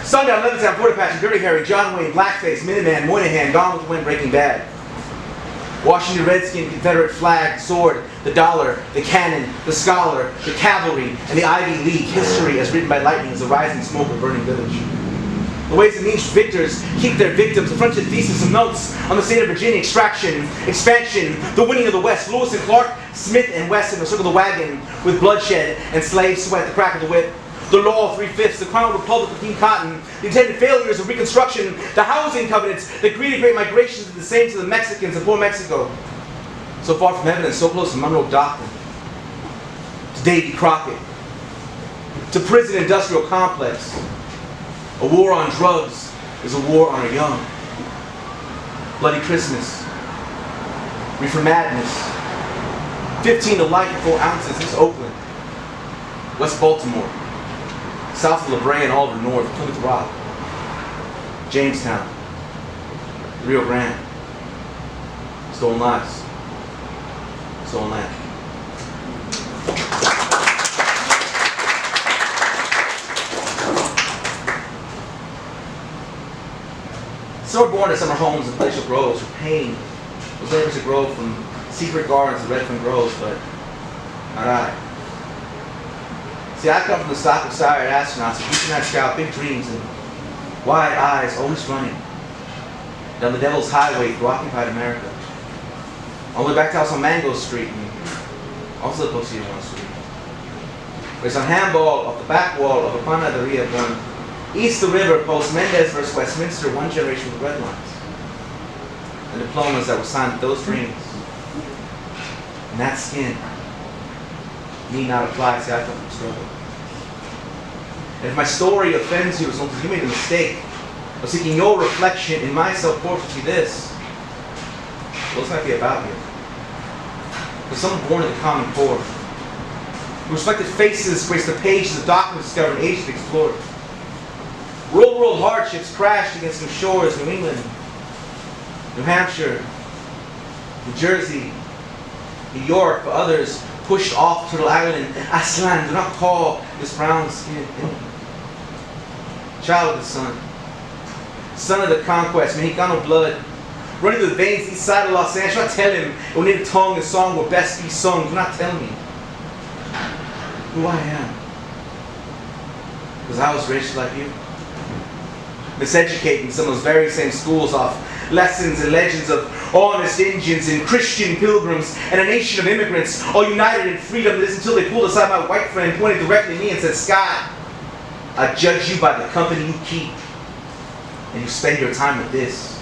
Sundown, Levittown, Porta Patch, Dirty Harry, John Wayne, Blackface, Minuteman, Moynihan, Gone with the Wind, Breaking Bad. Washington Redskin, Confederate flag, sword, the dollar, the cannon, the scholar, the cavalry, and the Ivy League. History as written by lightning is a rising smoke of burning village. The ways and means victors keep their victims. A fronted thesis of notes on the state of Virginia, extraction, expansion, the winning of the West. Lewis and Clark, Smith and Wesson, the circle of the wagon with bloodshed and slave sweat, the crack of the whip. The law of 3/5, the Crown Republic of King Cotton, the intended failures of Reconstruction, the housing covenants that greeted great migrations did the same to the Mexicans of poor Mexico. So far from heaven and so close to Monroe Doctrine, to Davy Crockett, to prison industrial complex. A war on drugs is a war on our young. Bloody Christmas, reefer madness, 15 to life for 4 ounces. This is Oakland, West Baltimore, south of La Brea and all of the north, Plymouth Rock, Jamestown, Rio Grande, stolen lives, stolen land. So we're born in summer homes and palatial groves where pain was labor to grow from secret gardens and red from groves, but not I. See, I come from the stock of sired astronauts who each night scout big dreams and wide eyes always running down the devil's highway through occupied America. All the way back to house on Mango Street and also the Posita 1 Street. Where on handball off the back wall of a panaderia born east the river, post Mendez versus Westminster, one generation with red lines. And diplomas that were signed with those dreams. And that skin need not apply. See, I come from struggle. And if my story offends you, it's only because you made a mistake of seeking your reflection in my self-portrait. See this. Well, it's not be about you. But someone born in the common core. Who reflected faces graced the pages of documents discovered and ages explored. Real world hardships crashed against some shores, New England, New Hampshire, New Jersey, New York, for others pushed off Turtle Island. Aslan, do not call this brown skin enemy. Child of the sun, son of the conquest, Mexicano blood, running through the veins east side of Los Angeles. Do not tell him it will need a tongue and song will best be sung. Do not tell me who I am, because I was raised like you. Miseducating some of those very same schools off lessons and legends of honest Indians and Christian pilgrims and a nation of immigrants all united in freedom. This until they pulled aside my white friend, pointed directly at me and said, "Scott, I judge you by the company you keep, and you spend your time with this."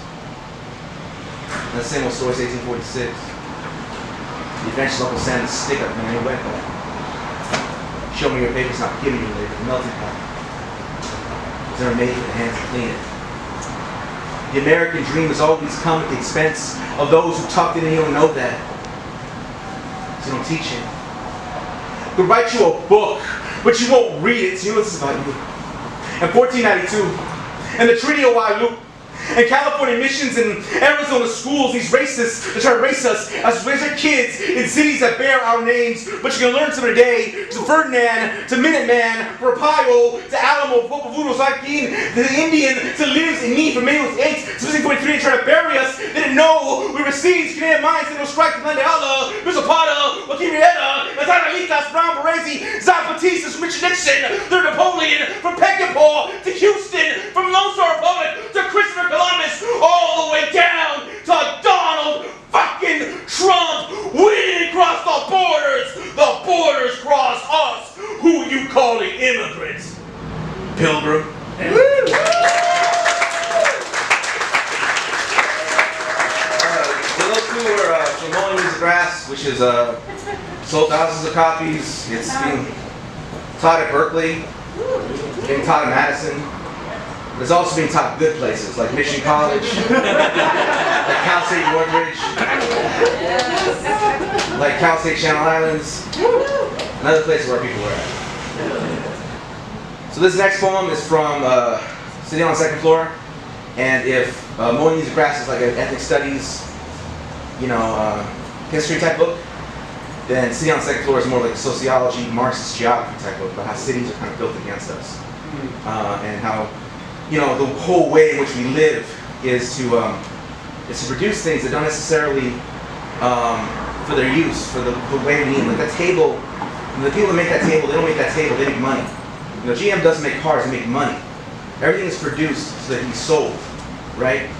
And that same old story is 1846. The eventual Uncle Sam's stick up man, he went back. Show me your papers, not give me your labor, the melting pot. Was never made with the hands to clean it. The American dream has always come at the expense of those who tucked in and you don't know that. So you don't teach it. Could write you a book, but you won't read it. So you know this is about you. In 1492, and the Treaty of Guadalupe, and California missions and Arizona schools, these racists that try to race us as raise their kids in cities that bear our names. But you can learn some today, to Ferdinand, to Minuteman, Rapayo, to Alamo, Popovudo, Sakin, the Indian that lives in need for May 8, 1643, and try to bury us. They didn't know we were seeds, Canadian minds, they don't strike the Mandela, Misopata, Wakimieta, Nazaralitas, Brown Berezi, Zapatistas, Richard Nixon, they're Napoleon, from Peckinpah to Houston, from Lone Star Republic to Christopher Columbus, all the way down to Donald fucking Trump. We didn't cross the borders cross us. Who you calling immigrants? Pilgrim. So those two were from Mowing Leaves of Grass, which is sold thousands of copies. It's being taught at Berkeley, being taught at Madison. It's also being taught at good places like Mission College, like Cal State Northridge, like Cal State Channel Islands, and other places where people were at. So this next poem is from Sedillo on the second floor, and if Mowing Leaves of Grass is like an ethnic studies, history type book, then Sedillo on the second floor is more like a sociology, Marxist geography type book about how cities are kind of built against us, and how you know, the whole way in which we live is to produce things that don't necessarily for their use, for the way we eat. Like that table, the people that make that table, they don't make that table, they make money. You know, GM doesn't make cars, they make money. Everything is produced so that it can be sold, right?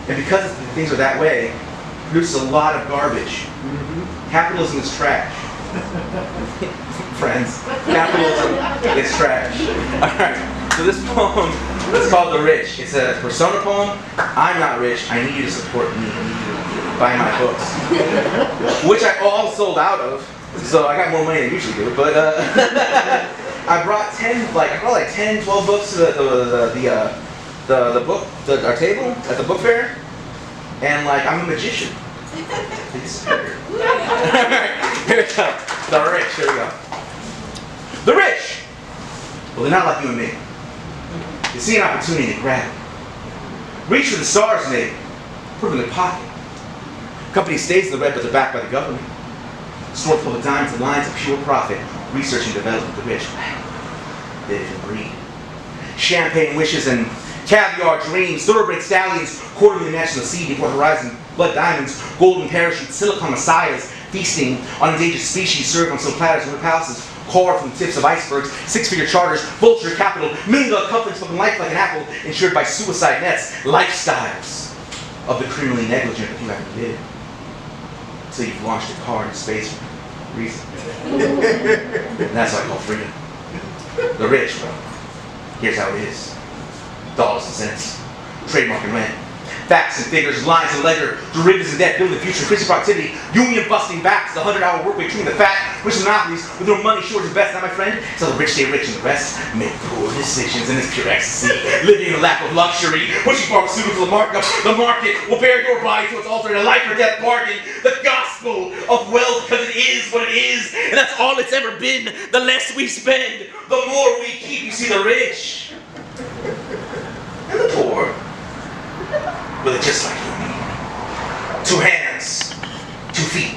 And because things are that way, it produces a lot of garbage. Capitalism is trash. Friends, capitalism is trash. Alright, so this poem is called The Rich. It's a persona poem. I'm not rich, I need you to support me. Buy my books. Which I all sold out of, so I got more money than I usually do, but I brought 10, like 10, 12 books to our table at the book fair, and like I'm a magician. They disappeared. Here we go. The Rich, here we go. The rich! Well, they're not like you and me. They see an opportunity to grab it. Reach for the stars and they put them in their pocket. Company stays in the red, but they're backed by the government. Store full of diamonds and lines of pure profit. Research and development, the rich. They didn't breed. Champagne wishes and caviar dreams. Thoroughbred stallions, quarterly national seed before horizon. Blood diamonds, golden parachutes, silicon messiahs. Feasting on endangered species served on some platters and palaces. Carved from the tips of icebergs, six-figure charters, vulture capital, million-dollar companies looking life like an apple, insured by suicide nets, lifestyles of the criminally negligent that you haven't lived. Until you've launched a car into space for a reason. And that's what I call freedom. The rich, bro. Here's how it is. Dollars and cents. Trademark and rent. Facts and figures, lines and ledger, derivatives and debt, building the future, increasing productivity, union busting backs, the 100-hour work week, treating the fat, rich monopolies with their money short as best. Now, my friend, so the rich stay rich and the rest make poor decisions in this pure ecstasy, living in a lap of luxury, pushing pharmaceuticals to markup. The market will bear your body to its altar in a life or death bargain. The gospel of wealth, because it is what it is, and that's all it's ever been. The less we spend, the more we keep. You see, the rich and the poor. Well, they're just like you and me. 2 hands, 2 feet.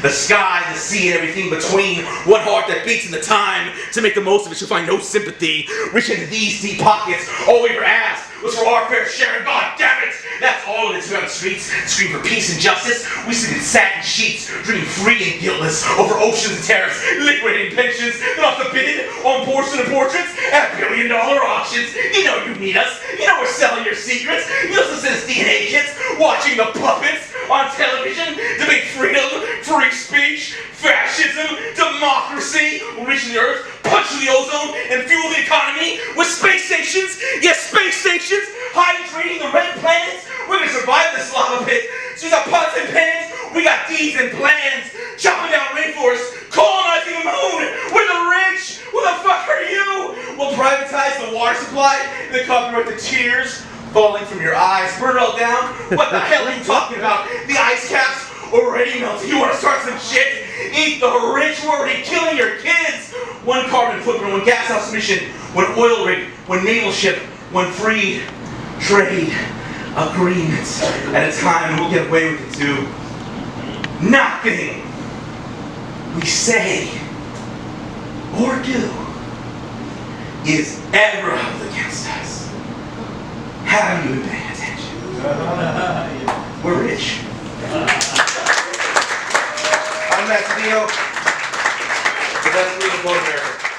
The sky, the sea, and everything between. One heart that beats in the time to make the most of it. You'll find no sympathy. Reach into these deep pockets. All we ever asked was for our fair share. And God damn it, that's all it is. We're on the streets, scream for peace and justice. We sit in satin sheets, dreaming free and guiltless over oceans and tariffs, liquidating pensions, then off the bidding on porcelain portraits at $1 billion auctions. You know you need us. You know we're selling your secrets. You also send us DNA kits, watching the puppets on television, debate freedom, free speech, fascism, democracy. We'll reach the earth, punch through the ozone, and fuel the economy with space stations. Yes, space stations, hydrating the red planets. We're gonna survive this lava pit. So we got pots and pans, we got deeds and plans, chopping down rainforests, colonizing the moon. We're the rich. Who the fuck are you? We'll privatize the water supply and then copyright the tears falling from your eyes. Burn it all down. What the hell are you talking about? The ice caps already melted. You want to start some shit? Eat the rich. We're already killing your kids. One carbon footprint, one gas house emission, one oil rig, one naval ship, one free trade agreement at a time. We'll get away with it too. Nothing we say or do is ever held against us. Have you been paying attention? We're rich. I'm Sedillo, the best legal quote in America.